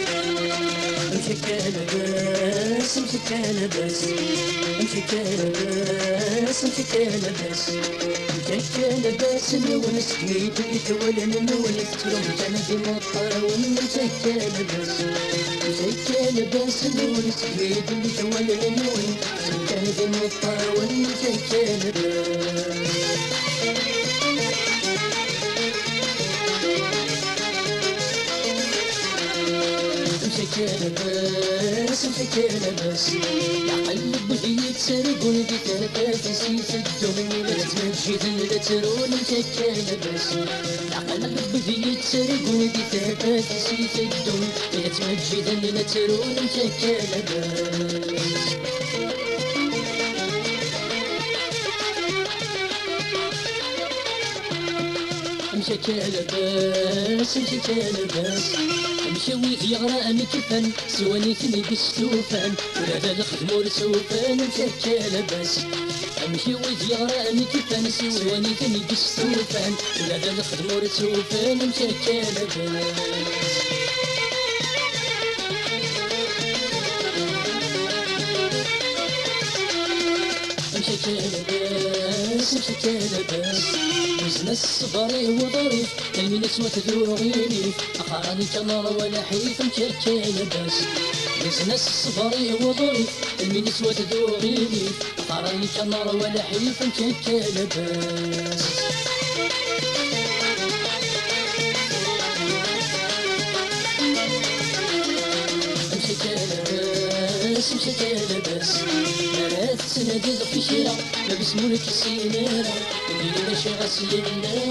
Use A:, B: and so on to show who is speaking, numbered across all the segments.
A: امشي كلبس امشي كلبس امشي كلبس امشي كلبس امشي كلبس نونس كليب يتولى نونس تروم جانا في مطر ومشي كلبس امشي كلبس نونس كليب يتولى نونس جانا في مطر ومشي كلبس مسكينة بس يا قلب وذي تسرقون ذي تنفسي سدوني لا تمجدني لا ترون مسكينة بس يا قلب وذي تسرقون ذي تنفسي سدوني لا تمجدني لا ترون مسكينة بس امشي كلبس امشي كلبس امشي ويث يغراني كفن سواني ثني بالسوفان ولا ذا الخدم والسوفان امشي كلبس امشي ويث يغراني كفن سواني ثني بالسوفان ولا ذا الخدم والسوفان امشي كلبس امشي كلبس امشي كلبس وزن الصبري وظريف كلمي نسوة ذوغيني أخاني كنار ولا حيث امشي كلبس وزن الصبري وظريف كلمي نسوة ذوغيني أخاني كنار ولا حيث امشي كلبس امشي كلبس امشي كلبس مرات تنادي في شيرة لابس مولك السينارة اللي ماشي غسل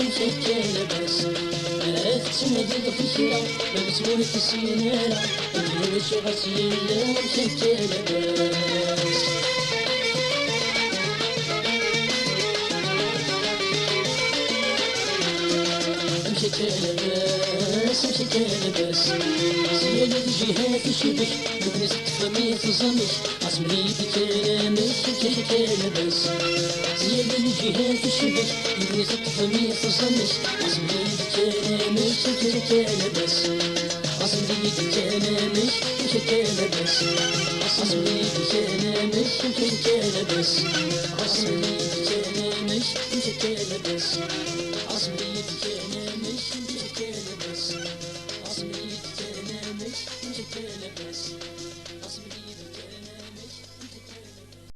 A: امشي كلبس مرات تنادي في شيرة لابس مولك السينارة اللي ماشي غسل امشي كلبس امشي كلبس امشي كلبس زيادة الجهات الشبك مكنس تفهمي تظنش عصمي بكلامش امشي كلبس زيادة الجهات الشبك مكنس تفهمي تظنش عصمي بكلامش امشي كلبس عصمي بكلامش امشي كلبس عصمي بكلامش امشي كلبس عصمي بكلامش امشي كلبس عصمي بكلامش امشي كلبس عصمي بكلامش امشي كلبس